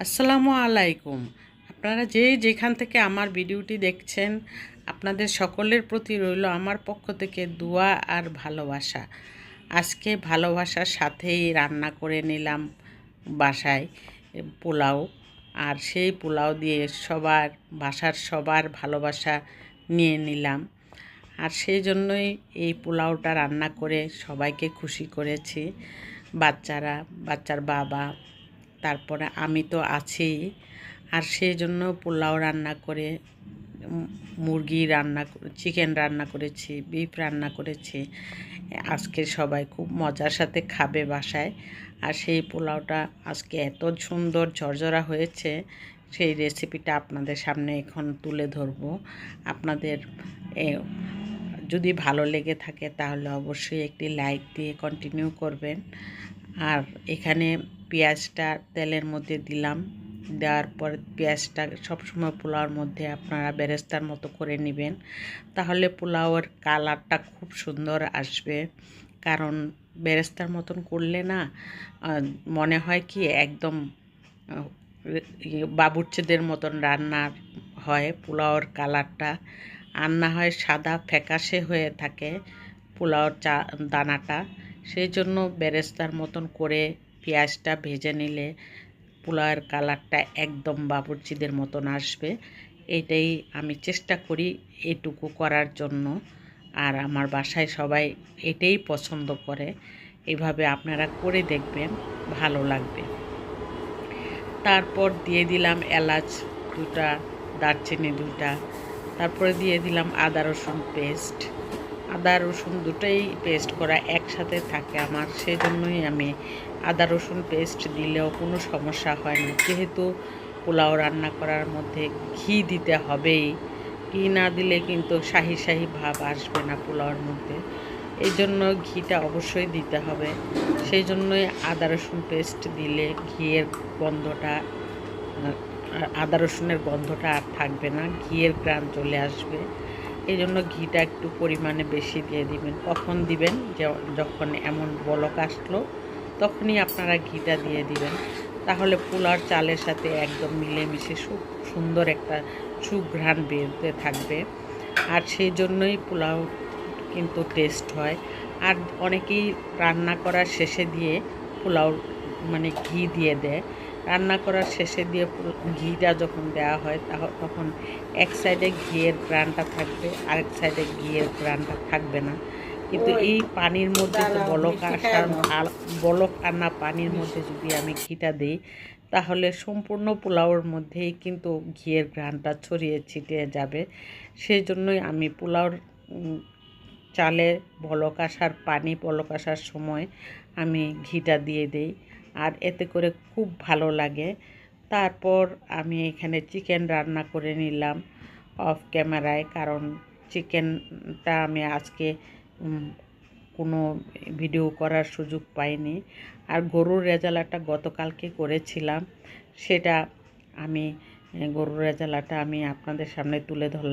আসসালামু আলাইকুম। আপনারা যেখান থেকে আমার ভিডিওটি দেখছেন, আপনাদের সকলের প্রতি রইল আমার পক্ষ থেকে দোয়া আর ভালোবাসা। আজকে ভালোবাসার সাথেই রান্না করে নিলাম বাসায় পোলাও, আর সেই পোলাও দিয়ে বাসার সবার ভালোবাসা নিয়ে নিলাম। আর সেই জন্যই এই পোলাওটা রান্না করে সবাইকে খুশি করেছি। বাচ্চার বাবা, তারপরে আমি তো আছি। আর সেই জন্য পোলাও রান্না করে, চিকেন রান্না করেছি, বিফ রান্না করেছি। আজকে সবাই খুব মজার সাথে খাবে বাসায়। আর সেই পোলাওটা আজকে এত সুন্দর ঝরঝরা হয়েছে, সেই রেসিপিটা আপনাদের সামনে এখন তুলে ধরবো। আপনাদের যদি ভালো লেগে থাকে তাহলে অবশ্যই একটি লাইক দিয়ে কন্টিনিউ করবেন। আর এখানে পেঁয়াজটা তেলের মধ্যে দিলাম, দেওয়ার পর পেঁয়াজটা সবসময় পোলাওর মধ্যে আপনারা বেরেস্তার মতো করে নেবেন, তাহলে পোলাওয়ের কালারটা খুব সুন্দর আসবে। কারণ বেরেস্তার মতন করলে না মনে হয় কি একদম বাবুর্চিদের মতন রান্নার হয় পোলাওর কালারটা, আর না হয় সাদা ফ্যাকাশে হয়ে থাকে পোলাওর দানাটা। সেই জন্য বেরেস্তার মতন করে পেঁয়াজটা ভেজে নিলে পোলাওয়ের কালারটা একদম বাবুর্চিদের মতন আসবে। এটাই আমি চেষ্টা করি এটুকু করার জন্য। আর আমার বাসায় সবাই এটাই পছন্দ করে। এভাবে আপনারা করে দেখবেন, ভালো লাগবে। তারপর দিয়ে দিলাম এলাচ 2টা, দারচিনি 2টা, তারপরে দিয়ে দিলাম আদা রসুন পেস্ট। আদা রসুন দুটোই পেস্ট করা একসাথে থাকে আমার, সেই জন্যই আমি আদা রসুন পেস্ট দিলেও কোনো সমস্যা হয় না। যেহেতু পোলাও রান্না করার মধ্যে ঘি দিতে হবেই, ঘি না দিলে কিন্তু শাহি শাহি ভাব আসবে না পোলাওর মধ্যে, এই জন্য ঘিটা অবশ্যই দিতে হবে। সেই জন্যই আদা রসুন পেস্ট দিলে আদা রসুনের গন্ধটা আর থাকবে না, ঘিয়ের গ্রান চলে আসবে। এই জন্য ঘিটা একটু পরিমাণে বেশি দিয়ে দিবেন। কখন দিবেন? যখন এমন বলক আসলো তখনই আপনারা ঘিটা দিয়ে দিবেন, তাহলে পোলাওর চালের সাথে একদম মিলেমিশে সুন্দর একটা সুঘ্রাণ বেরোতে থাকবে। আর সেই জন্যই পোলাও কিন্তু টেস্ট হয়। আর অনেকেই রান্না করার শেষে দিয়ে পোলাও ঘি দিয়ে দেয়। রান্না করার শেষে দিয়ে ঘিটা যখন দেওয়া হয় তখন এক সাইডে ঘিয়ের গ্রানটা থাকবে, আরেক সাইডে ঘিয়ের গ্রানটা থাকবে না। কিন্তু এই পানির মধ্যে যে বলক আনা পানির মধ্যে যদি আমি ঘিটা দিই, তাহলে সম্পূর্ণ পোলাওর মধ্যেই কিন্তু ঘিয়ের গ্রানটা ছড়িয়ে ছিটিয়ে যাবে। সেই জন্যই আমি পোলাওর চালে পানি বলক আসার সময় আমি ঘিটা দিয়ে দিই, আর এতে করে খুব ভালো লাগে। তারপর আমি এখানে চিকেন রান্না করে নিলাম অফ ক্যামেরায়, কারণ চিকেনটা আমি আজকে কোনো ভিডিও করার সুযোগ পাইনি। আর গরুর রেজালাটা গতকালকে করেছিলাম, গরুর রেজালাটা আমি আপনাদের সামনে তুলে ধরলাম।